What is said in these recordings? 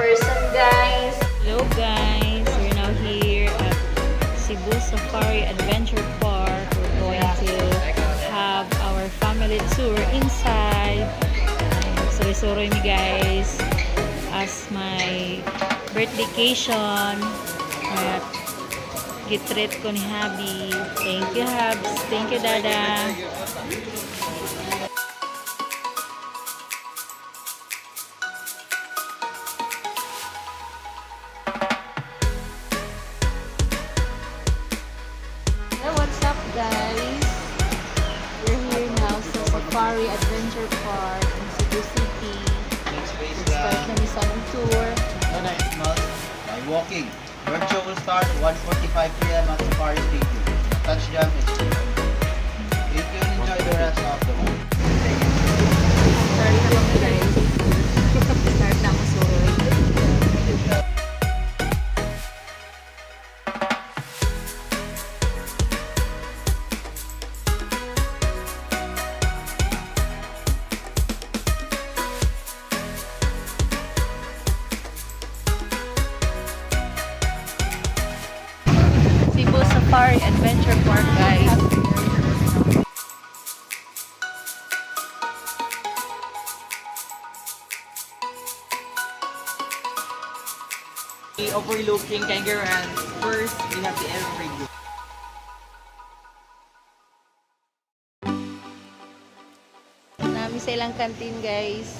person, guys. Hello guys, we're now here at Cebu Safari Adventure Park. We're going to have our family tour inside. Suroy-suroy mi guys as my birthday-cation at gitreat ko ni Habi. Thank you Habs, thank you Dada. What's up guys? We're here now sa Safari Adventure Park in Cebu City. Start kami sa aming tour. By walking. Bird show will start 1:45 p.m. at Safari Stadium. Touchdown is 2. You can enjoy the rest of the morning. Start na kami guys. Start na ang suroy. Cebu Safari Adventure Park guys. Overlooking Kangaroos. First, we have the Evergreen Group. Nami sa ilang canteen guys.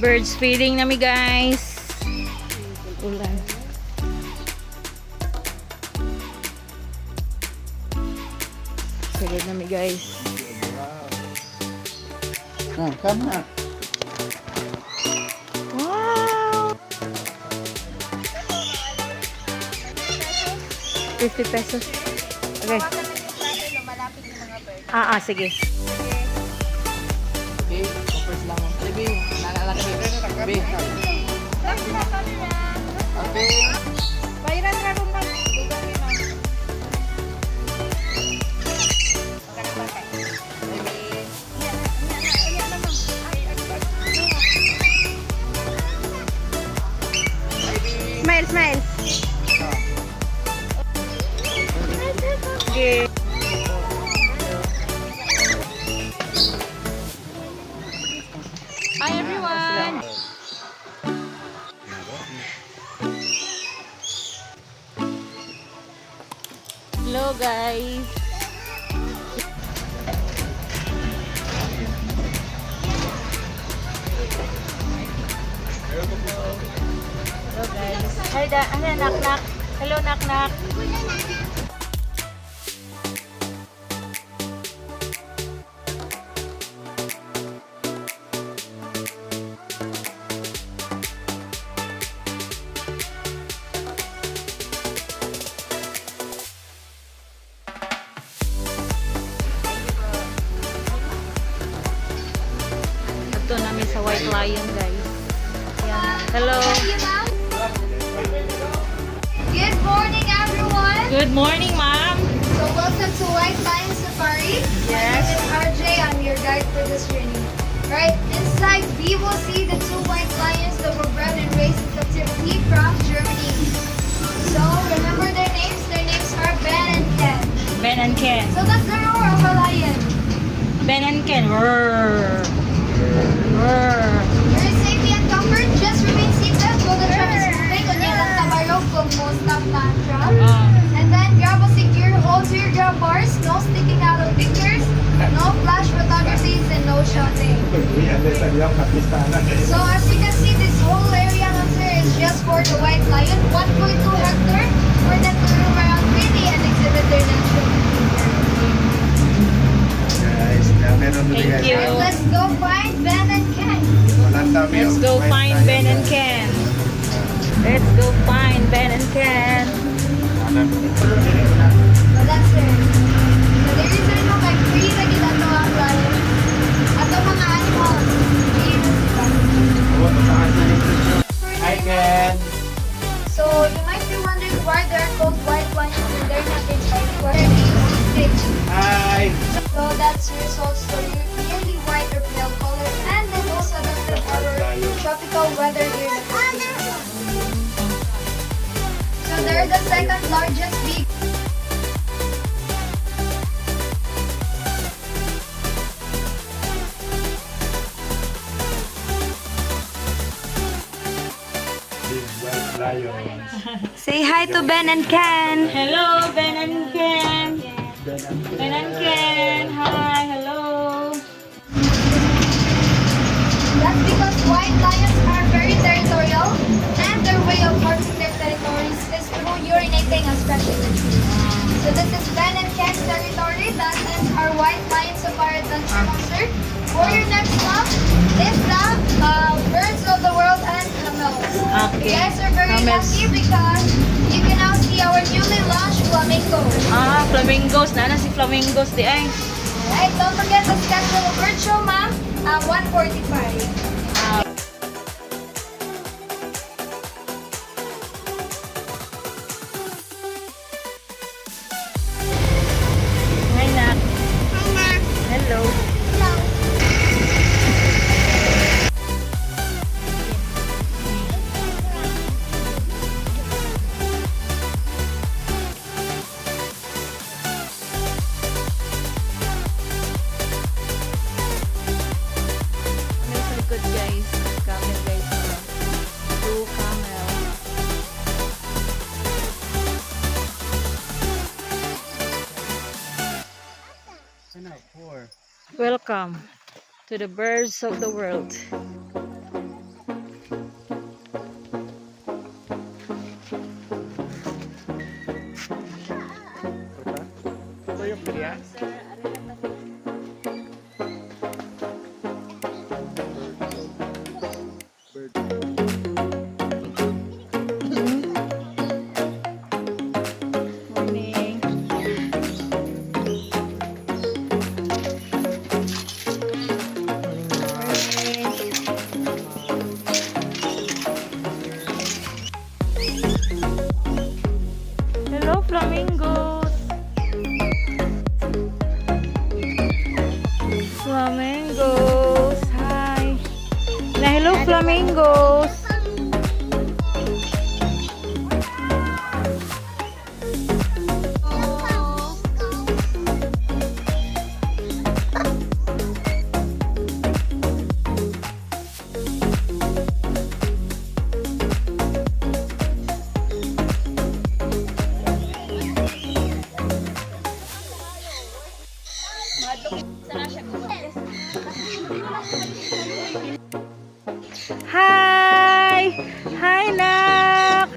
Birds feeding nami guys. Ulan. Sagad nami guys. Come na. Wow! 50 pesos. Okay. Sige. Okay, so first lang. Baby, naalala ka baby. Okay. Bayaran ka rin lang. Smile, smile. Okay. Hi everyone. Hello guys. Hello guys. Hi da, knock knock. Hello knock knock. Ito namin sa White Lion guys. Ayan. Hello. Good morning, everyone. Good morning, ma'am. So welcome to White Lion Safari. Yes. I'm RJ. I'm your guide for this journey. Right inside, we will see the two white lions that were bred and raised in captivity from Germany. So remember their names. Their names are Ben and Ken. Ben and Ken. So that's the roar of a lion. Ben and Ken. Roar. Roar. You're in safety and comfort. Just remain seated while the truck is moving. On your tabarog kung most of the truck. And then grab a secure hold to your grab bars. No sticking out of fingers. No flash photographies and no shouting. So as you can see, this whole area here is just for the white lion. 1.2 hectare for them to roam around freely and exhibit their natural behavior. Thank you. And let's go find Ben and Ken. Let's go find Ben and Ken. Let's go find Ben and Ken. So that's it. So there is a no like free na ginagawa ang lion. Ato mga animals. Hi, Ken. So you might be wondering why they're called white lions and they're not in Chinese. its results to nearly white or pale color and the most adapted for tropical weather here in the Philippines. So they're the second largest big Say hi to Ben and Ken. Hello, Ben and Ken. Ben and Ken. Hi, hello. That's because white lions are very territorial and their way of marking their territories is through urinating especially. So this is Ben and Ken's territory. That is our white lion safari adventure monster. For your next stop is the birds of the world and camels. You Okay. guys are very Camels. lucky because you can now see our newly launched flamingo. Flamingos. Nana si Flamingos di ay. Alright, don't forget to schedule a bird show, ma'am, at 1:45. Hi, Nak. Hello. Ano sa good guys? Camel guys. Two camel. Welcome to the birds of the world. Morning. Hello, flamingos. Flamingos. Hi. Na hello, flamingos. Hi! Hi, Nak!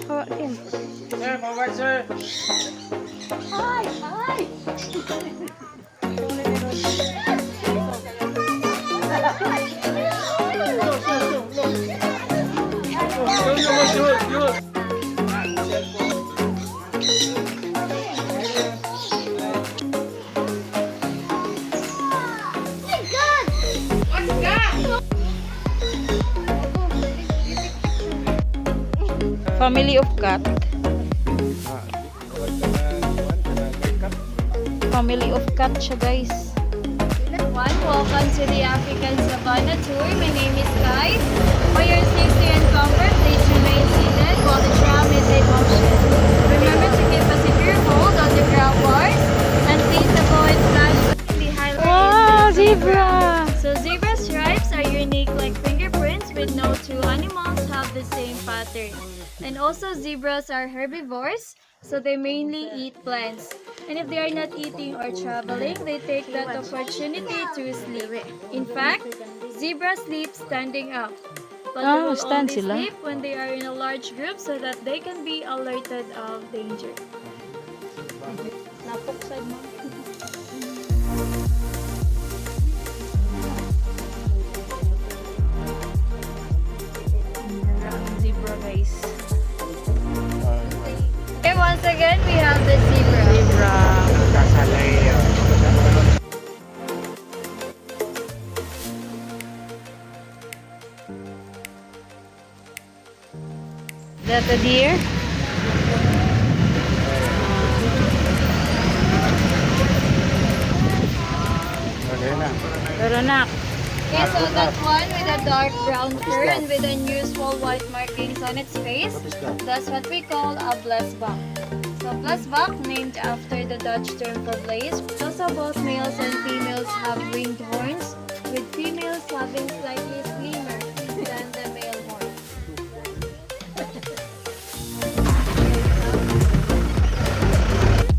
Hawakin. Sir, forward, sir. Hi! Hi! Family of cat. Family of cat siya, guys. Welcome to the African Savannah Tour. My name is Kai. For your safety and comfort, please remain seated while the tram is in motion. Remember to keep a secure hold on the grab bars and please avoid flashlights the highway. Wow, zebra! So zebra stripes are unique like fingerprints with no two animals have the same pattern. And also zebras are herbivores, so they mainly eat plants. And if they are not eating or traveling, they take that opportunity to sleep. In fact, zebras sleep standing up. But they will stand only sila. sleep when they are in a large group so that they can be alerted of danger. Napuksad mo. Zebra, guys. And once again, we have the zebra. Zebra. That a deer? nak. Okay, so that one with a dark brown fur and with unusual white markings on its face, What is that? that's what we call a blesbok. So blesbok, named after the Dutch term for blaze. Also, both males and females have winged horns, with females having slightly slimmer than the male horn.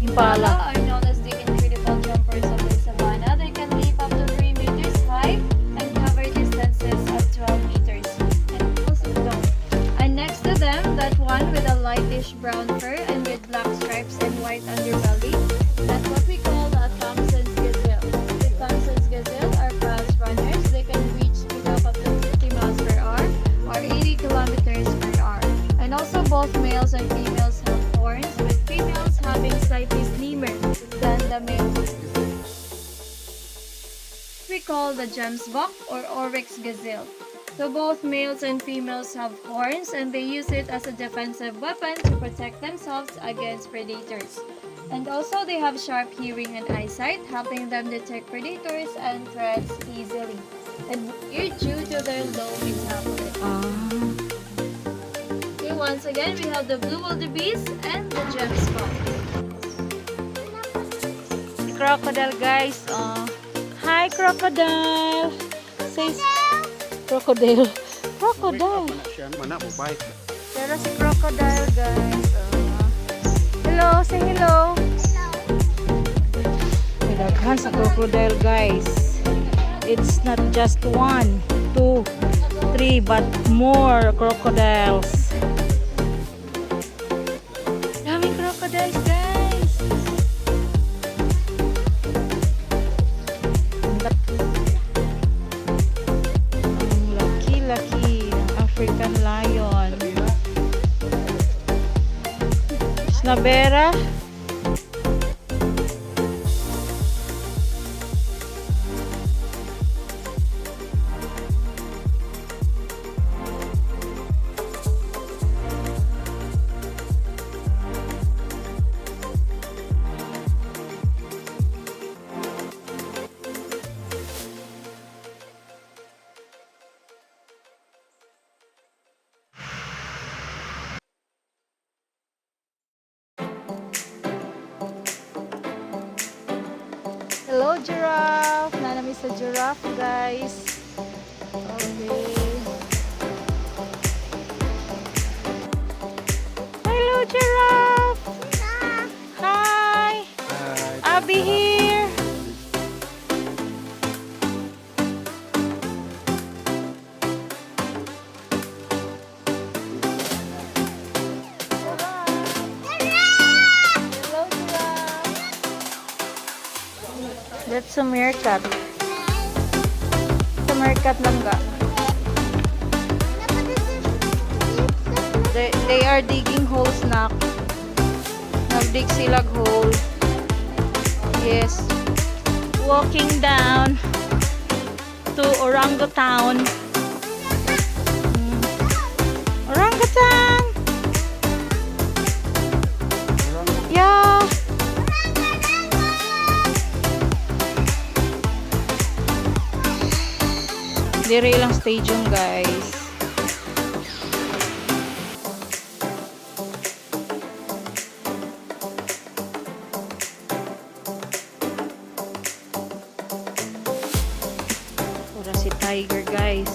Impala. Are known as the incredible jumpers of the savannah. They can leap up to 3 meters high and cover distances of 12 meters. And also don't. And next to them, that one with a lightish brown fur and with black stripes and white underbelly. That's what we call a Thompson's gazelle. The Thompson's gazelle are fast runners. They can reach speed of up to 50 miles per hour or 80 kilometers per hour. And also both males and females have horns, with females having slightly slimmer than the males. We call the gemsbok or oryx gazelle. So both males and females have horns and they use it as a defensive weapon to protect themselves against predators. And also they have sharp hearing and eyesight, helping them detect predators and threats easily. And weird due to their low metabolism. Okay, once again, we have the blue wildebeest and the gemsbok. Crocodile, guys. Hi, crocodile. Say crocodile. Crocodile. Pero si crocodile, guys. Hello, say hello. May daghan sa crocodile, guys. It's not just 1, 2, 3, but more crocodiles. Daming crocodiles, guys. Ang laki-laki ng African lion. Snabera. Hello, giraffe. Nanami sa giraffe, guys. Okay. Hello, giraffe. Hi. Abby here. Hello, giraffe. That's a meerkat. It's a meerkat lang ga. They are digging holes na. Nagdig silag hole. Yes. Walking down to orangutan. Orangutan. Yeah. Dire lang stadium, guys. Ora si tiger, guys.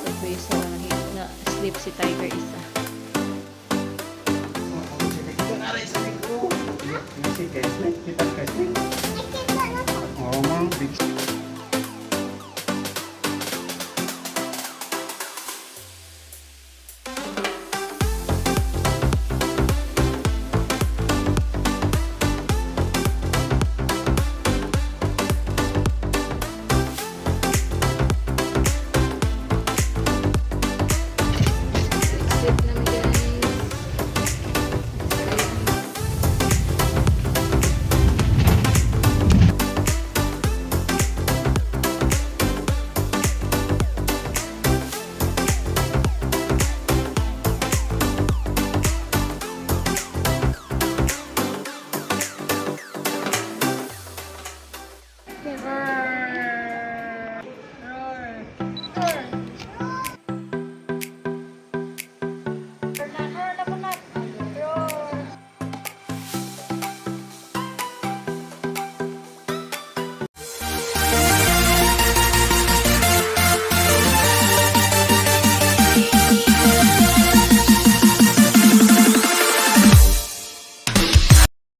Ito isa na sleep si tiger isa. Kita